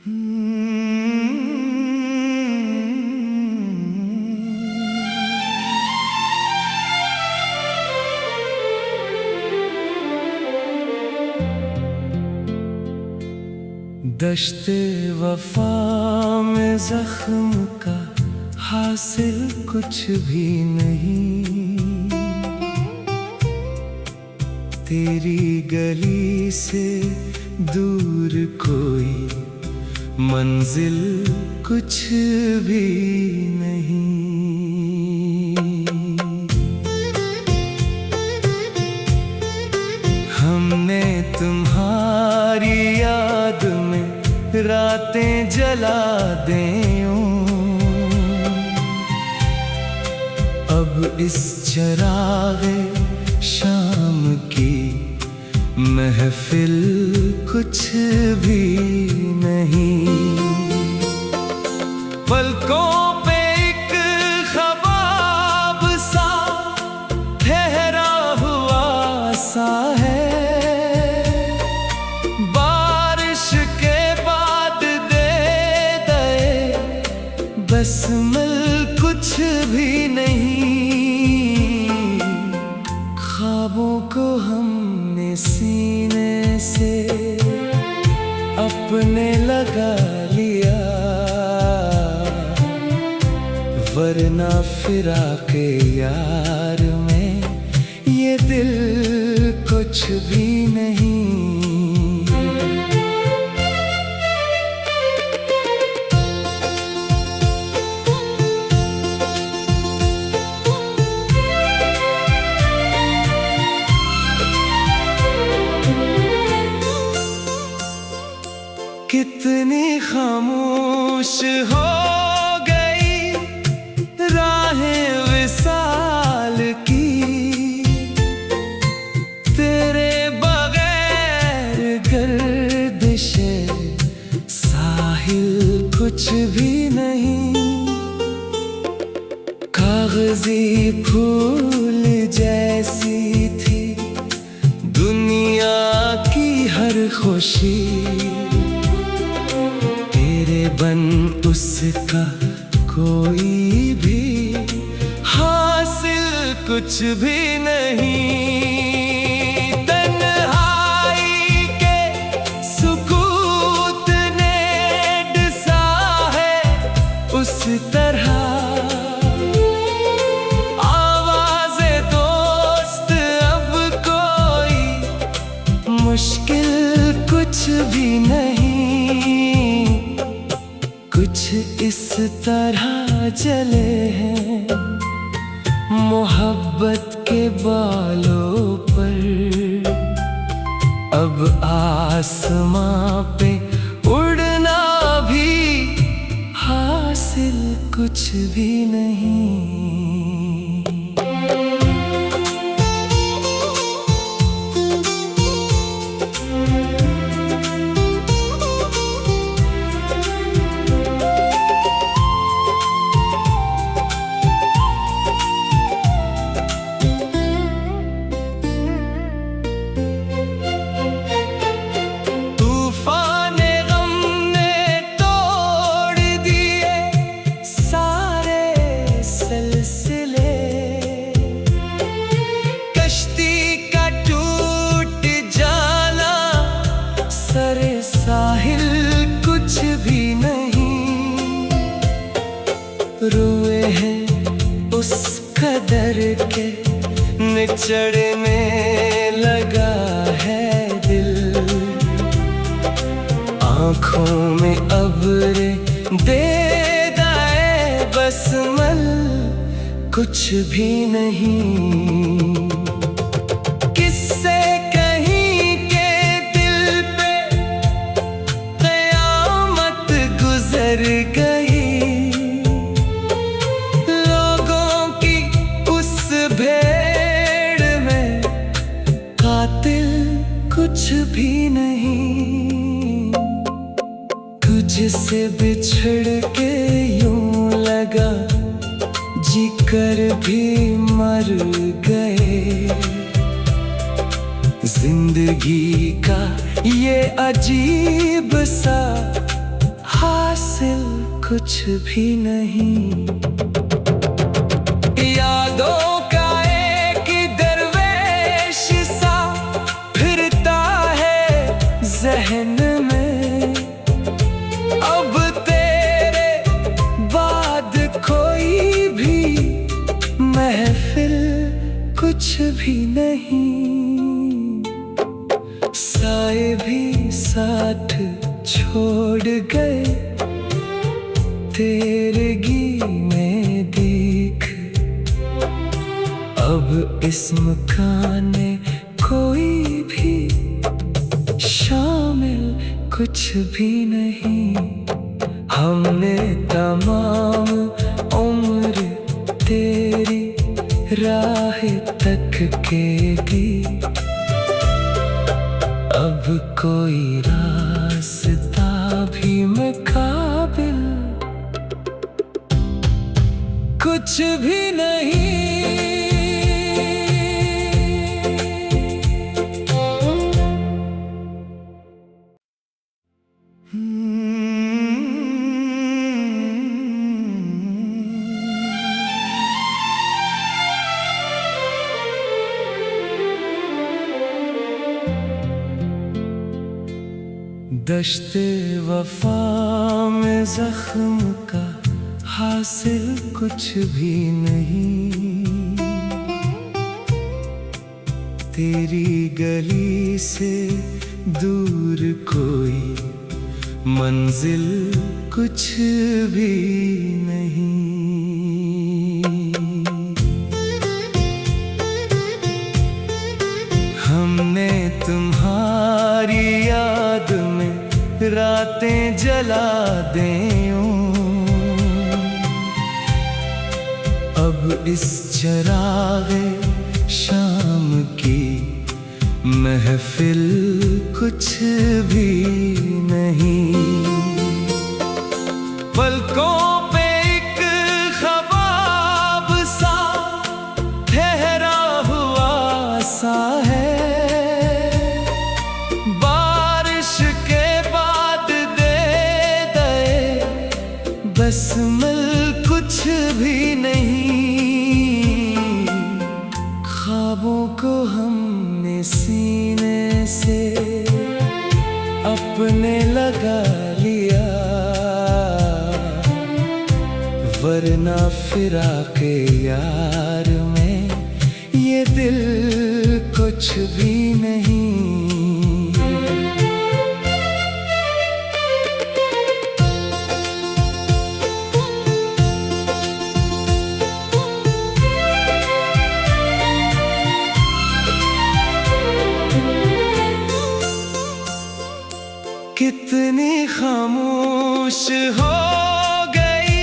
दश्ते वफा में जख्म का हासिल कुछ भी नहीं। तेरी गली से दूर कोई मंजिल कुछ भी नहीं। हमने तुम्हारी याद में रातें जला दें। अब इस चरागे शाम की महफिल कुछ भी नहीं। पलकों पे एक ख्वाब सा ठहरा हुआ सा है। बारिश के बाद दे बस मिल कुछ भी नहीं। ख्वाबों को हमने सीने से अपने लगा लिया, वरना फिराके यार में ये दिल कुछ भी नहीं। कितनी खामोश हो गई राहें विसाल की। तेरे बगैर गर्दिशे साहिल कुछ भी नहीं। कागजी फूल जैसी थी दुनिया की हर खुशी। बन उसका कोई भी हासिल कुछ भी नहीं। तन्हाई के सुकूत ने डसा है उस तरह। आवाज़े दोस्त अब कोई मुश्किल कुछ भी नहीं। कुछ इस तरह जले हैं मोहब्बत के बालों पर। अब आसमां पे उड़ना भी हासिल कुछ भी नहीं। साहिल कुछ भी नहीं। रुए हैं उस कदर के निचड़ने लगा है दिल। आँखों में अब्रे दे दाए बसमल कुछ भी नहीं। गई लोगों की उस भेड़ में कातिल कुछ भी नहीं। तुझसे बिछड़ के यूं लगा जी कर भी मर गए। जिंदगी का ये अजीब सा कुछ भी नहीं। यादों का एक दरवेश सा फिरता है ज़हन में, अब तेरे बाद कोई भी महफिल कुछ भी नहीं। साए भी साथ छोड़ गए तेरे गीने देख, अब इस मकान में कोई भी शामिल कुछ भी नहीं। हमने तमाम उम्र तेरी राह तक के दी, अब कोई रास्ता भी मुकाबिल कुछ भी नहीं। दश्ते वफा में जख्म का हासिल कुछ भी नहीं। तेरी गली से दूर कोई मंजिल कुछ भी नहीं। हमने तुम्हारी याद में रातें जला दें, अब इस चरागे शाम की महफिल कुछ भी नहीं। पलकों पे एक ख्वाब सा ठहरा हुआ सा है, बारिश के बाद दे दे बस मिल कुछ भी नहीं। ख्वाबों को हमने सीने से अपने लगा लिया, वरना फिराके यार में ये दिल कुछ भी नहीं। कितनी खामोश हो गई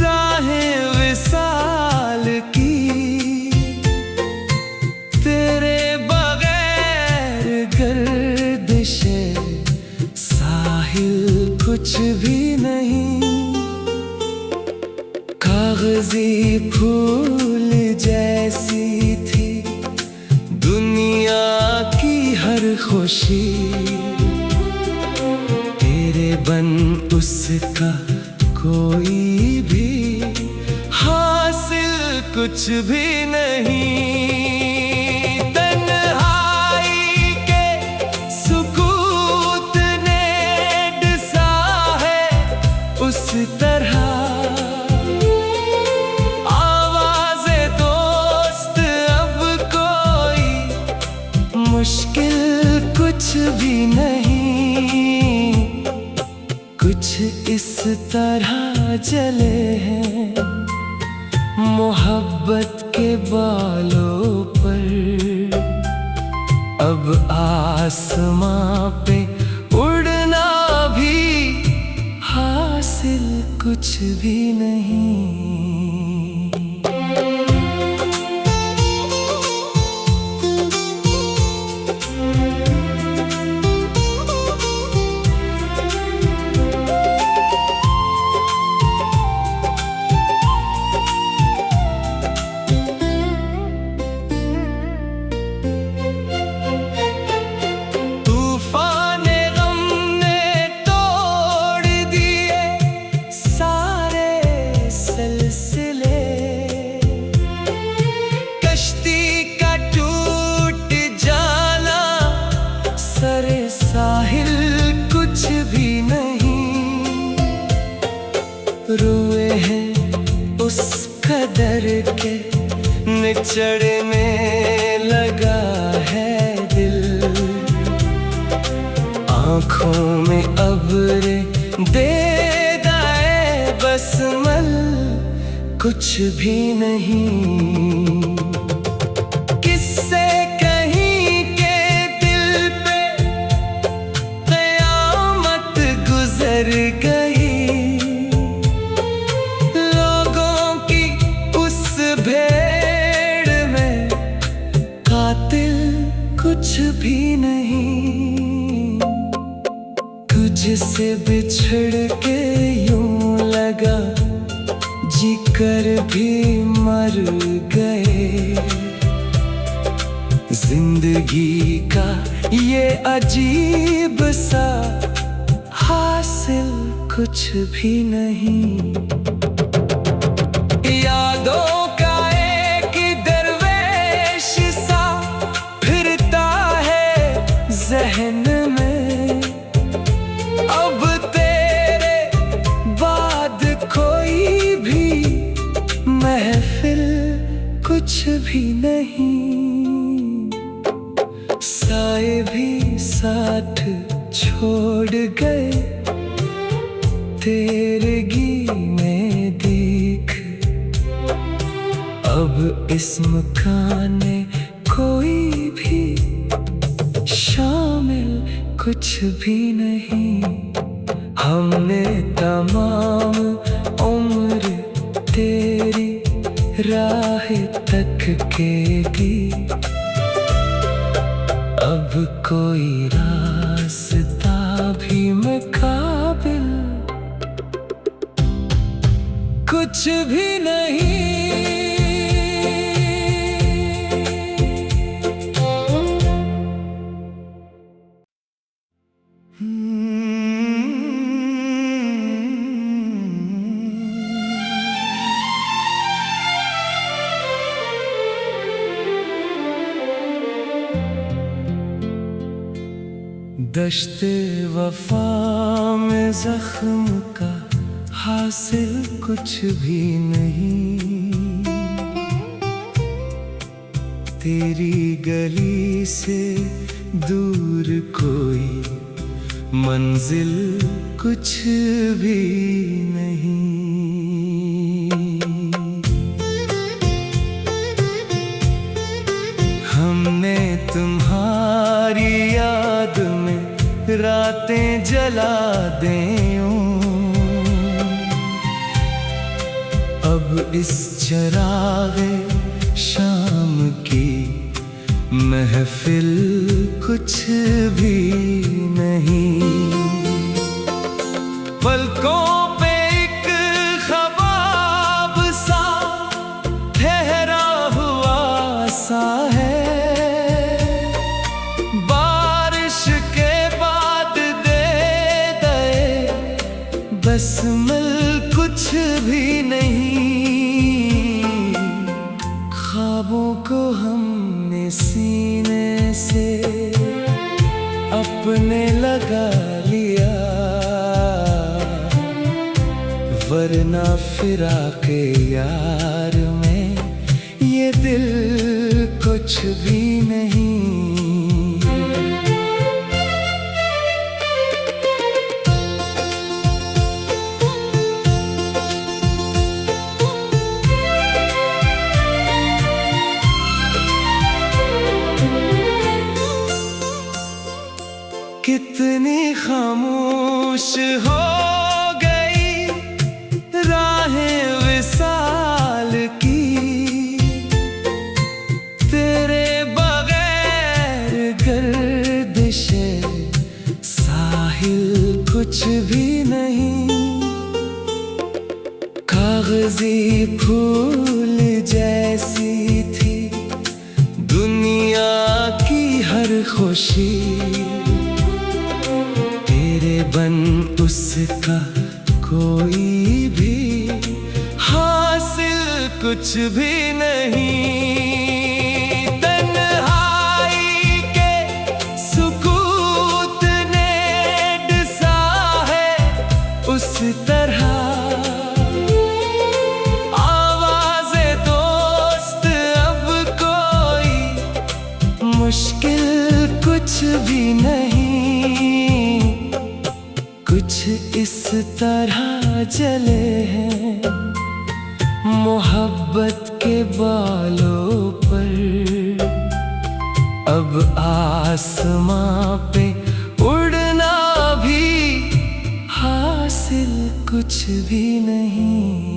राहें विसाल की, तेरे बगैर गर्दिशे साहिल कुछ भी नहीं। कागजी फूल जैसी थी दुनिया की हर खुशी, बन उसका कोई भी हासिल कुछ भी नहीं। तन्हाई के सुकूत ने डसा है उस तरह, आवाज़े दोस्त अब कोई मुश्किल कुछ भी नहीं। कुछ इस तरह जले हैं मोहब्बत के बालों पर, अब आसमां पे उड़ना भी हासिल कुछ भी नहीं। चढ़ने लगा है दिल, आँखों में अब्रे दे दाए बसमल, कुछ भी नहीं। किससे कहीं के दिल पे क़यामत गुजर गई, लोगों की उस भेड़ में कातिल कुछ भी नहीं। तुझसे बिछड़ के यूं लगा जी कर भी मर गए। जिंदगी का ये अजीब सा हासिल कुछ भी नहीं। यादों का एक दरवेश सा फिरता है ज़हन में, अब तेरे बाद कोई भी महफिल कुछ भी नहीं। साए भी साथ छोड़ गए तेरगी में देख, अब इस मकान में कोई भी शामिल कुछ भी नहीं। हमने तमाम उम्र तेरी राह तक के की, अब कोई रास्ता भी मुकाबिल कुछ भी नहीं। दश्ते वफा में जख्म का हासिल कुछ भी नहीं। तेरी गली से दूर कोई मंजिल कुछ भी नहीं। हमने तुम्हारी याद में रातें जला दें, अब इस चरागे शाम की महफिल कुछ भी नहीं। पलकों पे एक ख्वाब सा ठहरा हुआ सा है, बसमल कुछ भी नहीं। ख्वाबों को हमने सीने से अपने लगा लिया, वरना फिराके यार में ये दिल कुछ भी नहीं। कितनी खामोश हो गई राहें विसाल की, तेरे बगैर गर्दिशे साहिल कुछ भी नहीं। कागजी फूल जैसी थी दुनिया की हर खुशी, बन उसका कोई भी हासिल कुछ भी नहीं। तन्हाई के सुकूत ने डसा है उस तरह, आवाज़े दोस्त अब भी नहीं, कुछ इस तरह जले हैं मोहब्बत के बालों पर। अब आसमां पे उड़ना भी हासिल कुछ भी नहीं।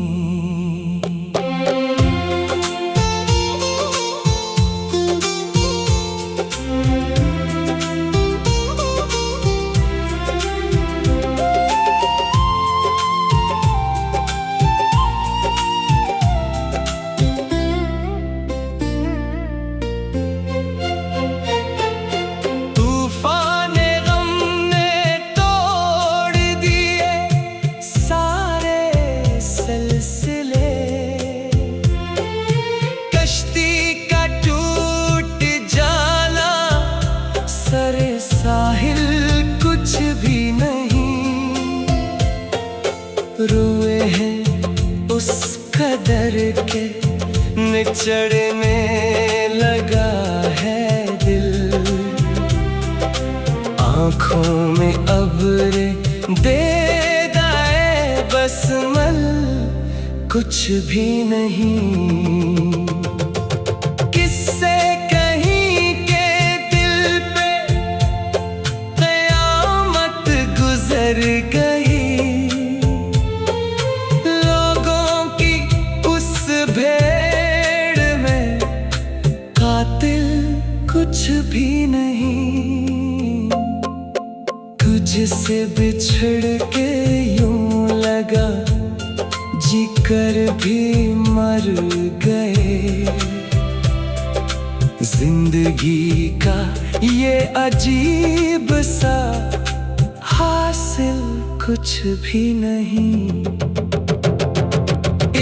साहिल कुछ भी नहीं, रुए हैं उस कदर के निचड़ने लगा है दिल। आँखों में अब्रे दे दाए बसमल कुछ भी नहीं। गई लोगों की उस भेड़ में कातिल कुछ भी नहीं। तुझसे बिछड़ के यूं लगा जी कर भी मर गए। जिंदगी का ये अजीब सा हासिल कुछ भी नहीं।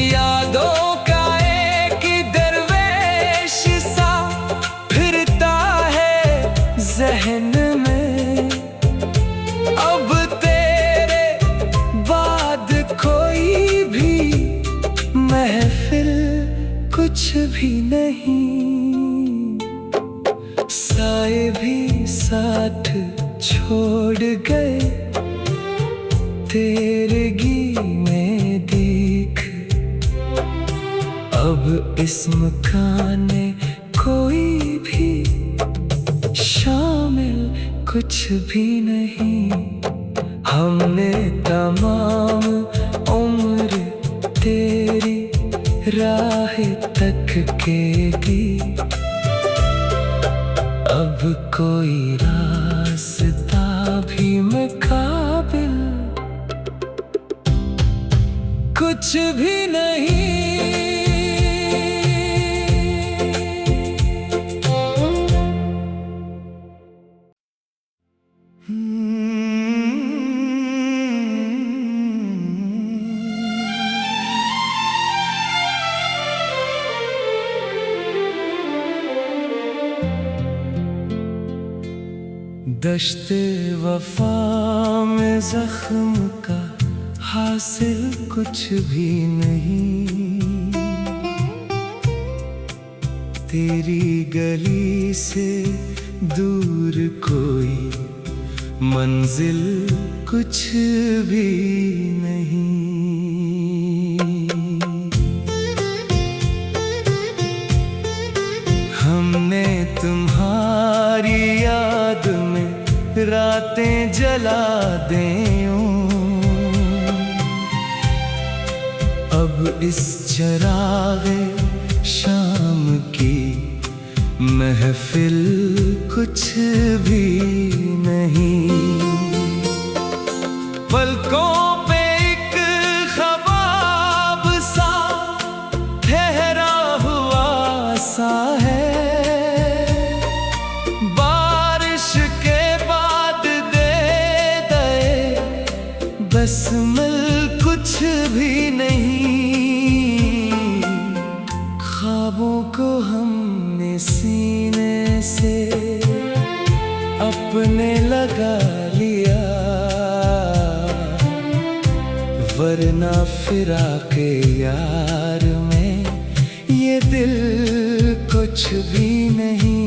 यादों का एक दरवेश सा फिरता है जहन में। अब तेरे बाद कोई भी महफिल कुछ भी नहीं। साए भी साथ छोड़ गए तेरगी में देख। अब इस मकान में कोई भी शामिल कुछ भी नहीं। हमने तमाम उम्र तेरी राह तक के दी। अब कोई रास्ता भी मुकाबिल कुछ भी नहीं। दश्ते वफा में जख्म का हासिल कुछ भी नहीं। तेरी गली से दूर कोई मंजिल कुछ भी नहीं। हमने तुम्हारी याद में रातें जला दें। अब इस चरागे शाम की महफिल कुछ भी नहीं। पलकों पे एक ख्वाब सा ठहरा हुआ सा है। बसमल कुछ भी नहीं। ख्वाबों को हमने सीने से अपने लगा लिया, वरना फिराके यार में ये दिल कुछ भी नहीं।